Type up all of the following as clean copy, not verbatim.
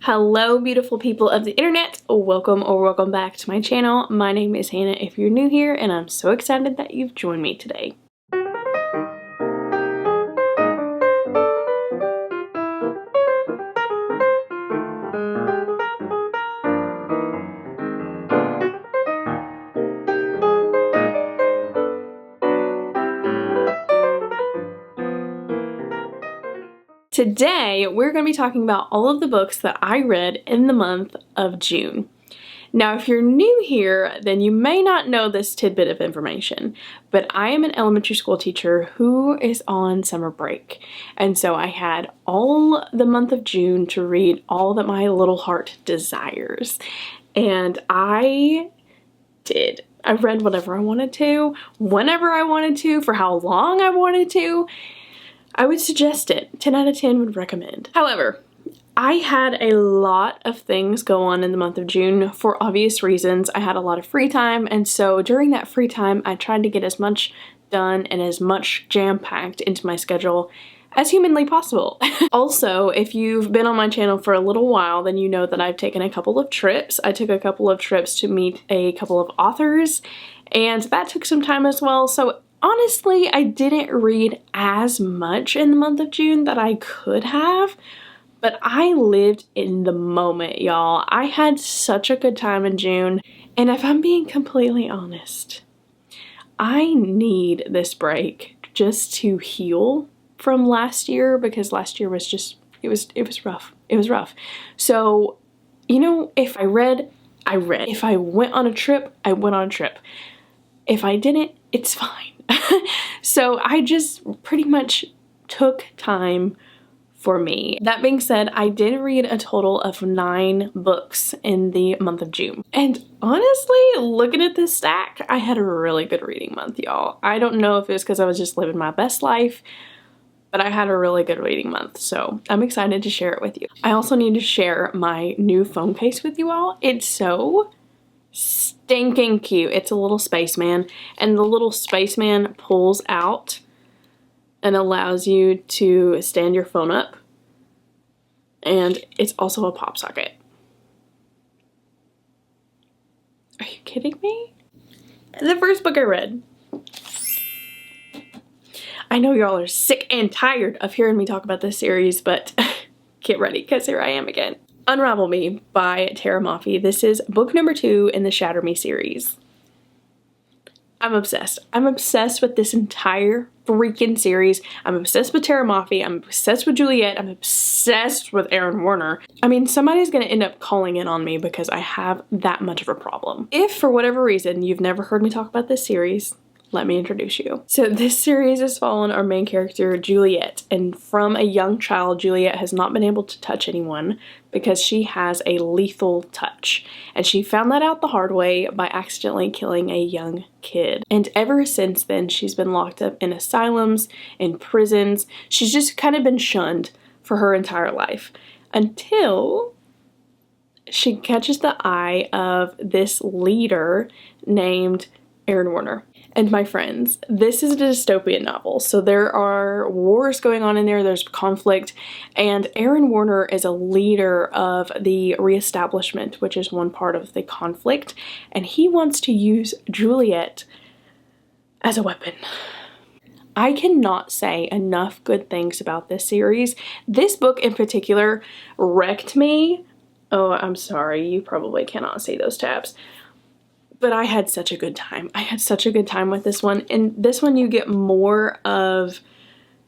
Hello beautiful people of the internet, welcome or welcome back to my channel. My name is Hannah if you're new here, and I'm so excited that you've joined me today. Today, we're going to be talking about all of the books that I read in the month of June. Now, if you're new here, then you may not know this tidbit of information, but I am an elementary school teacher who is on summer break. And so I had all the month of June to read all that my little heart desires. And I did. I read whatever I wanted to, whenever I wanted to, for how long I wanted to. I would suggest it. 10 out of 10 would recommend. However, I had a lot of things go on in the month of June for obvious reasons. I had a lot of free time, and so during that free time, I tried to get as much done and as much jam-packed into my schedule as humanly possible. Also, if you've been on my channel for a little while, then you know that I've taken a couple of trips. I took a couple of trips to meet a couple of authors, and that took some time as well. So honestly, I didn't read as much in the month of June that I could have, but I lived in the moment, y'all. I had such a good time in June, and if I'm being completely honest, I need this break just to heal from last year, because last year was just, it was rough. It was rough. So, you know, if I read, I read. If I went on a trip, I went on a trip. If I didn't, it's fine. So I just pretty much took time for me. That being said, I did read a total of 9 books in the month of June. And honestly, looking at this stack, I had a really good reading month, y'all. I don't know if it was because I was just living my best life, but I had a really good reading month, so I'm excited to share it with you. I also need to share my new phone case with you all. It's so stinking cute. It's a little spaceman, and the little spaceman pulls out and allows you to stand your phone up, and it's also a pop socket. Are you kidding me? The first book I read. I know y'all are sick and tired of hearing me talk about this series, but get ready, because here I am again. Unravel Me by Tara Mafi. This is book number 2 in the Shatter Me series. I'm obsessed. I'm obsessed with this entire freaking series. I'm obsessed with Tara Mafi. I'm obsessed with Juliet. I'm obsessed with Aaron Warner. I mean, somebody's gonna end up calling in on me because I have that much of a problem. If for whatever reason you've never heard me talk about this series, let me introduce you. So this series is following our main character, Juliet, and from a young child, Juliet has not been able to touch anyone because she has a lethal touch. And she found that out the hard way by accidentally killing a young kid. And ever since then, she's been locked up in asylums, in prisons. She's just kind of been shunned for her entire life until she catches the eye of this leader named Aaron Warner. And my friends, this is a dystopian novel, so there are wars going on in there, there's conflict, and Aaron Warner is a leader of the reestablishment, which is one part of the conflict, and he wants to use Juliet as a weapon. I cannot say enough good things about this series. This book in particular wrecked me. Oh, I'm sorry, you probably cannot see those tabs. But I had such a good time. I had such a good time with this one. And this one you get more of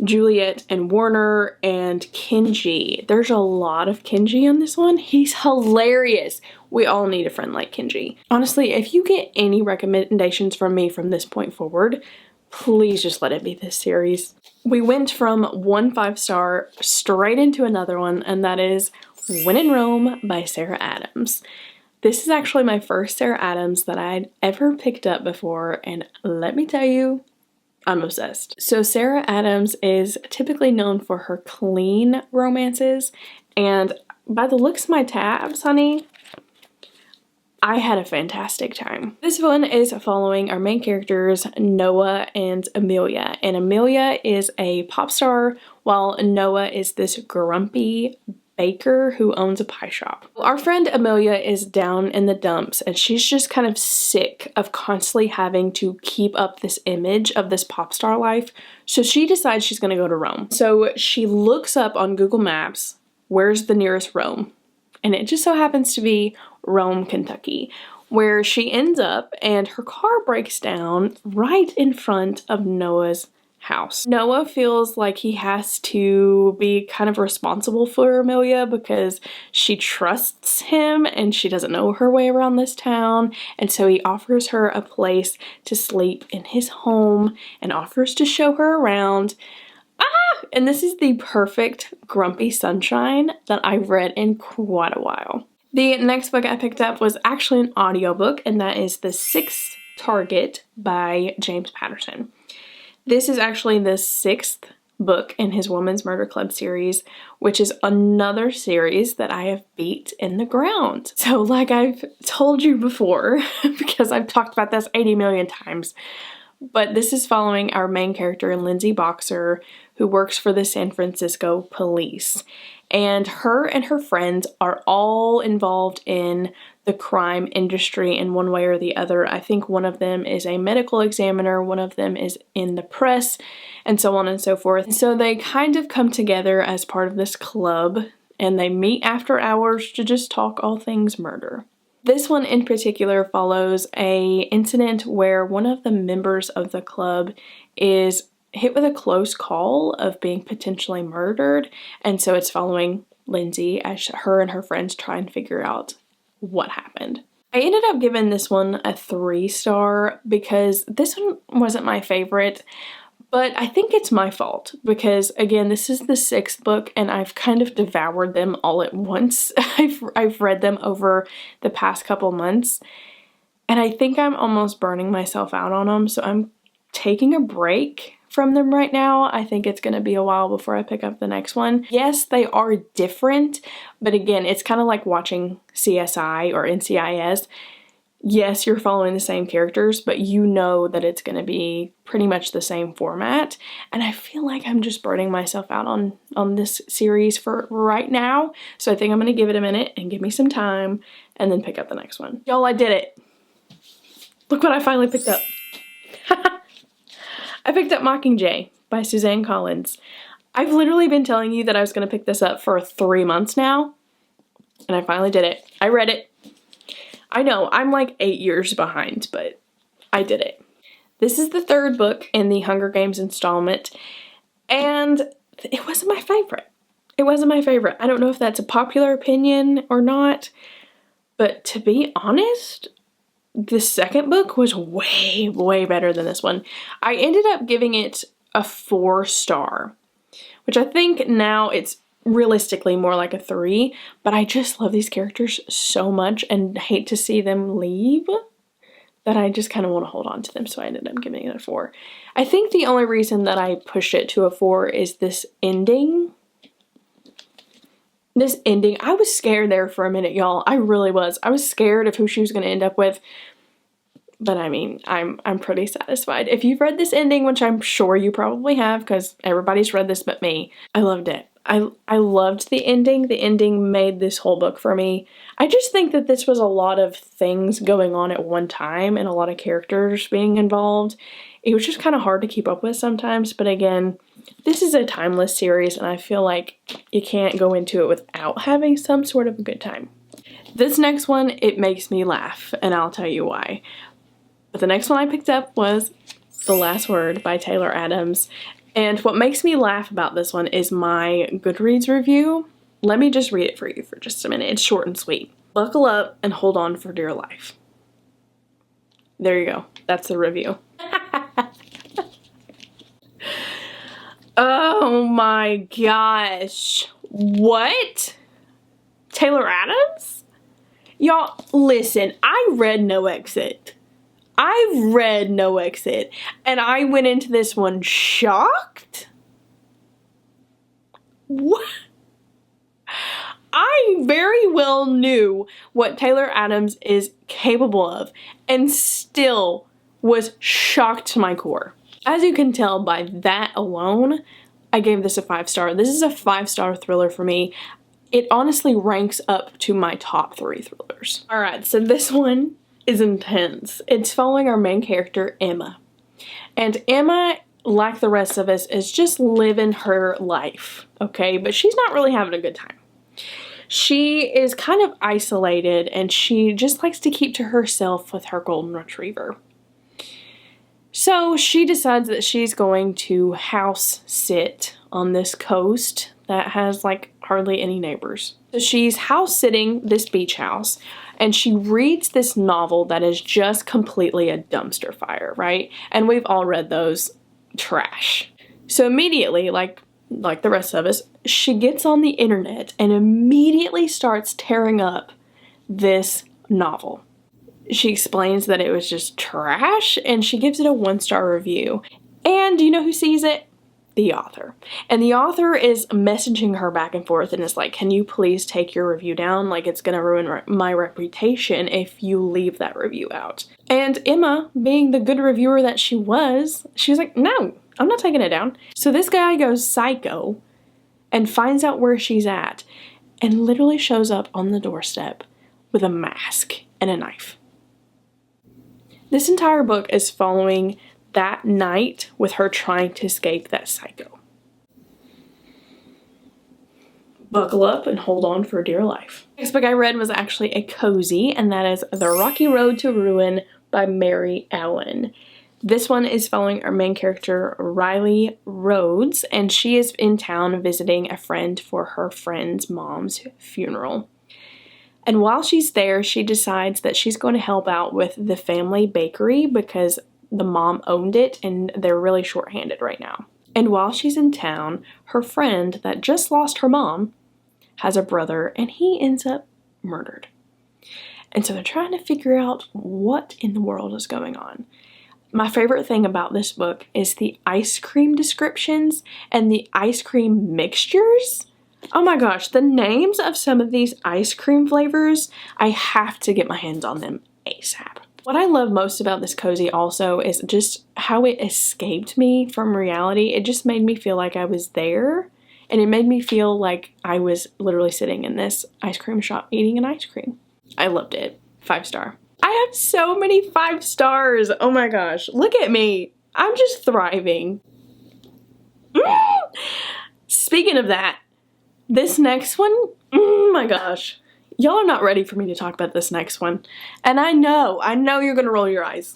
Juliet and Warner and Kenji. There's a lot of Kenji on this one. He's hilarious. We all need a friend like Kenji. Honestly, if you get any recommendations from me from this point forward, please just let it be this series. We went from one 5-star straight into another one, and that is When in Rome by Sarah Adams. This is actually my first Sarah Adams that I'd ever picked up before, and let me tell you, I'm obsessed. So Sarah Adams is typically known for her clean romances, and by the looks of my tabs, honey, I had a fantastic time. This one is following our main characters, Noah and Amelia, and Amelia is a pop star while Noah is this grumpy baker who owns a pie shop. Our friend Amelia is down in the dumps and she's just kind of sick of constantly having to keep up this image of this pop star life. So she decides she's going to go to Rome. So she looks up on Google Maps, where's the nearest Rome? And it just so happens to be Rome, Kentucky, where she ends up and her car breaks down right in front of Noah's house. Noah feels like he has to be kind of responsible for Amelia because she trusts him and she doesn't know her way around this town, and so he offers her a place to sleep in his home and offers to show her around. And this is the perfect grumpy sunshine that I've read in quite a while. The next book I picked up was actually an audiobook, and that is The Sixth Target by James Patterson. This is actually the 6th book in his Woman's Murder Club series, which is another series that I have beat in the ground. So like I've told you before, because I've talked about this 80 million times, but this is following our main character, Lindsay Boxer, who works for the San Francisco police. And her friends are all involved in the crime industry in one way or the other. I think one of them is a medical examiner, one of them is in the press, and so on and so forth. So they kind of come together as part of this club, and they meet after hours to just talk all things murder. This one in particular follows a incident where one of the members of the club is hit with a close call of being potentially murdered, and so it's following Lindsay as her and her friends try and figure out what happened. I ended up giving this one a 3-star because this one wasn't my favorite, but I think it's my fault because, again, this is the 6th book and I've kind of devoured them all at once. I've read them over the past couple months, and I think I'm almost burning myself out on them, so I'm taking a break from them right now. I think it's going to be a while before I pick up the next one. Yes, they are different, but again, it's kind of like watching CSI or NCIS. Yes, you're following the same characters, but you know that it's going to be pretty much the same format, and I feel like I'm just burning myself out on this series for right now, so I think I'm going to give it a minute and give me some time and then pick up the next one. Y'all, I did it! Look what I finally picked up. I picked up Mockingjay by Suzanne Collins. I've literally been telling you that I was going to pick this up for 3 months now, and I finally did it. I read it. I know, I'm like 8 years behind, but I did it. This is the 3rd book in the Hunger Games installment, and it wasn't my favorite. It wasn't my favorite. I don't know if that's a popular opinion or not, but to be honest, the 2nd book was way, way better than this one. I ended up giving it a 4-star, which I think now it's realistically more like a 3, but I just love these characters so much and hate to see them leave that I just kind of want to hold on to them, so I ended up giving it a 4. I think the only reason that I pushed it to a 4 is this ending. This ending, I was scared there for a minute, y'all. I really was. I was scared of who she was going to end up with. But I mean, I'm pretty satisfied. If you've read this ending, which I'm sure you probably have because everybody's read this but me, I loved it. I loved the ending. The ending made this whole book for me. I just think that this was a lot of things going on at one time and a lot of characters being involved. It was just kind of hard to keep up with sometimes, but again, this is a timeless series and I feel like you can't go into it without having some sort of a good time. This next one, it makes me laugh, and I'll tell you why. But the next one I picked up was The Last Word by Taylor Adams. And what makes me laugh about this one is my Goodreads review. Let me just read it for you for just a minute. It's short and sweet. Buckle up and hold on for dear life. There you go. That's the review. Oh my gosh. What? Taylor Adams? Y'all, listen, I read No Exit. I've read No Exit, and I went into this one shocked. What? I very well knew what Taylor Adams is capable of, and still was shocked to my core. As you can tell by that alone, I gave this a 5-star. This is a 5-star thriller for me. It honestly ranks up to my top 3 thrillers. Alright, so this one is intense. It's following our main character, Emma. And Emma, like the rest of us, is just living her life, okay? But she's not really having a good time. She is kind of isolated and she just likes to keep to herself with her golden retriever. So she decides that she's going to house sit on this coast that has like hardly any neighbors. So she's house sitting this beach house and she reads this novel that is just completely a dumpster fire, right? And we've all read those. Trash. So immediately, like the rest of us, she gets on the internet and immediately starts tearing up this novel. She explains that it was just trash and she gives it a 1-star review. And do you know who sees it? The author. And the author is messaging her back and forth and is like, can you please take your review down? Like, it's gonna ruin my reputation if you leave that review out. And Emma, being the good reviewer that she was like, no, I'm not taking it down. So this guy goes psycho and finds out where she's at and literally shows up on the doorstep with a mask and a knife. This entire book is following that night with her trying to escape that psycho. Buckle up and hold on for dear life. Next book I read was actually a cozy, and that is The Rocky Road to Ruin by Mary Allen. This one is following our main character, Riley Rhodes, and she is in town visiting a friend for her friend's mom's funeral. And while she's there, she decides that she's going to help out with the family bakery because the mom owned it and they're really short-handed right now. And while she's in town, her friend that just lost her mom has a brother and he ends up murdered. And so they're trying to figure out what in the world is going on. My favorite thing about this book is the ice cream descriptions and the ice cream mixtures. Oh my gosh, the names of some of these ice cream flavors, I have to get my hands on them ASAP. What I love most about this cozy also is just how it escaped me from reality. It just made me feel like I was there, and it made me feel like I was literally sitting in this ice cream shop eating an ice cream. I loved it. 5-star. I have so many 5 stars. Oh my gosh, look at me. I'm just thriving. Speaking of that, this next one, oh my gosh. Y'all are not ready for me to talk about this next one. And I know you're gonna roll your eyes.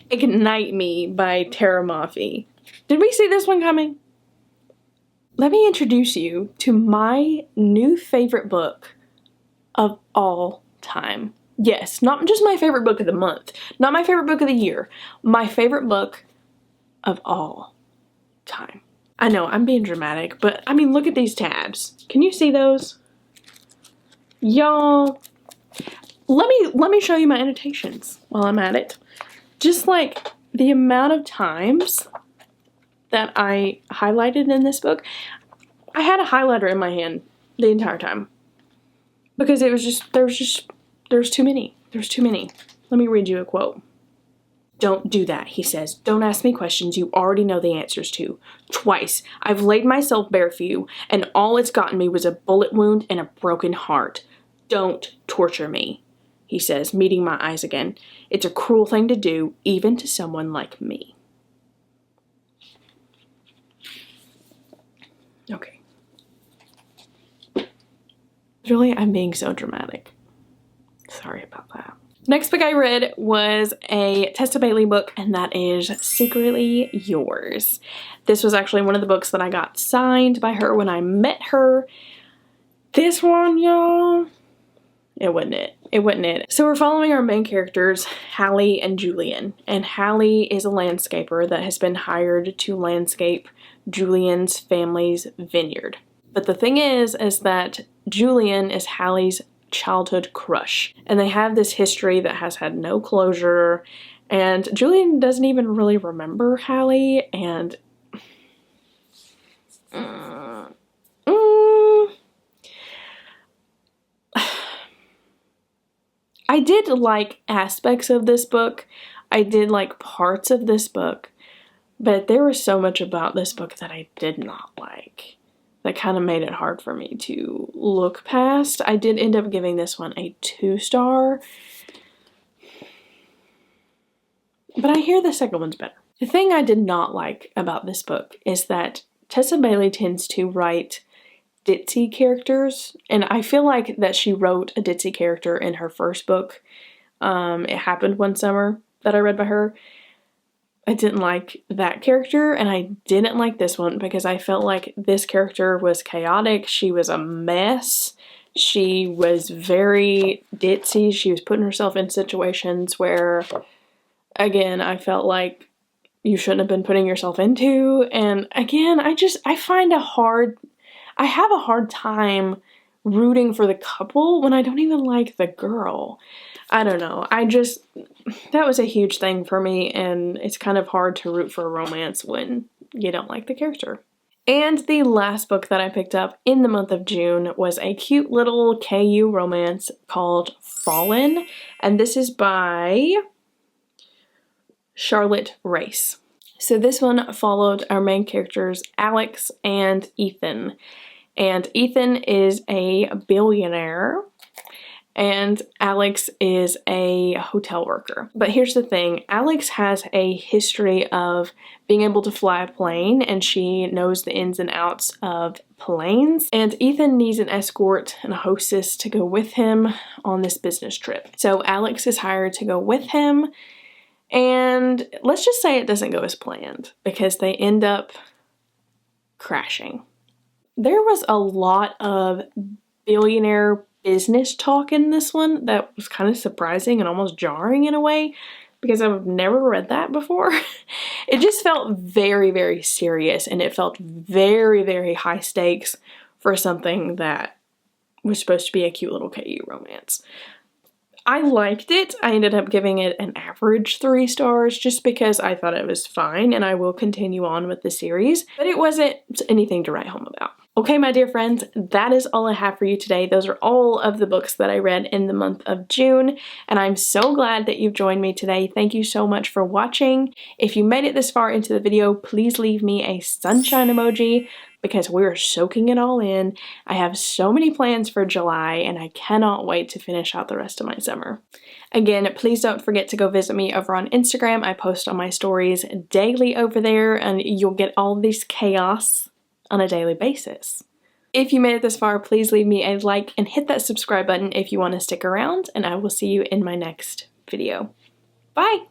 Ignite Me by Tara Maffey. Did we see this one coming? Let me introduce you to my new favorite book of all time. Yes, not just my favorite book of the month, not my favorite book of the year, my favorite book of all time. I know, I'm being dramatic, but I mean, look at these tabs. Can you see those? Y'all, let me show you my annotations while I'm at it. Just like the amount of times that I highlighted in this book, I had a highlighter in my hand the entire time. Because it was just, there's too many. There's too many. Let me read you a quote. Don't do that, he says. Don't ask me questions you already know the answers to. Twice, I've laid myself bare for you, and all it's gotten me was a bullet wound and a broken heart. Don't torture me, he says, meeting my eyes again. It's a cruel thing to do, even to someone like me. Okay. Really, I'm being so dramatic. Sorry about that. Next book I read was a Tessa Bailey book, and that is Secretly Yours. This was actually one of the books that I got signed by her when I met her. This one, y'all, it wasn't it. It wasn't it. So we're following our main characters, Hallie and Julian. And Hallie is a landscaper that has been hired to landscape Julian's family's vineyard. But the thing is that Julian is Hallie's childhood crush, and they have this history that has had no closure, and Julian doesn't even really remember Hallie, and I did like aspects of this book. I did like parts of this book, But there was so much about this book that I did not like. That kind of made it hard for me to look past. I did end up giving this one a 2-star. But I hear the second one's better. The thing I did not like about this book is that Tessa Bailey tends to write ditzy characters, and I feel like that she wrote a ditzy character in her first book. It Happened One Summer that I read by her. I didn't like that character, and I didn't like this one because I felt like this character was chaotic. She was a mess. She was very ditzy. She was putting herself in situations where, again, I felt like you shouldn't have been putting yourself into. And again, I have a hard time rooting for the couple when I don't even like the girl. I don't know. That was a huge thing for me, and it's kind of hard to root for a romance when you don't like the character. And the last book that I picked up in the month of June was a cute little KU romance called Fallen, and this is by Charlotte Race. So this one followed our main characters, Alex and Ethan. And Ethan is a billionaire, and Alex is a hotel worker. But here's the thing, Alex has a history of being able to fly a plane, and she knows the ins and outs of planes. And Ethan needs an escort and a hostess to go with him on this business trip. So Alex is hired to go with him, and let's just say it doesn't go as planned because they end up crashing. There was a lot of billionaire business talk in this one that was kind of surprising and almost jarring in a way because I've never read that before. It just felt very, very serious, and it felt very, very high stakes for something that was supposed to be a cute little KU romance. I liked it. I ended up giving it an average 3 stars just because I thought it was fine, and I will continue on with the series, but it wasn't anything to write home about. Okay, my dear friends, that is all I have for you today. Those are all of the books that I read in the month of June, and I'm so glad that you've joined me today. Thank you so much for watching. If you made it this far into the video, please leave me a sunshine emoji because we're soaking it all in. I have so many plans for July, and I cannot wait to finish out the rest of my summer. Again, please don't forget to go visit me over on Instagram. I post on my stories daily over there, and you'll get all this chaos on a daily basis. If you made it this far, please leave me a like and hit that subscribe button if you want to stick around, and I will see you in my next video. Bye!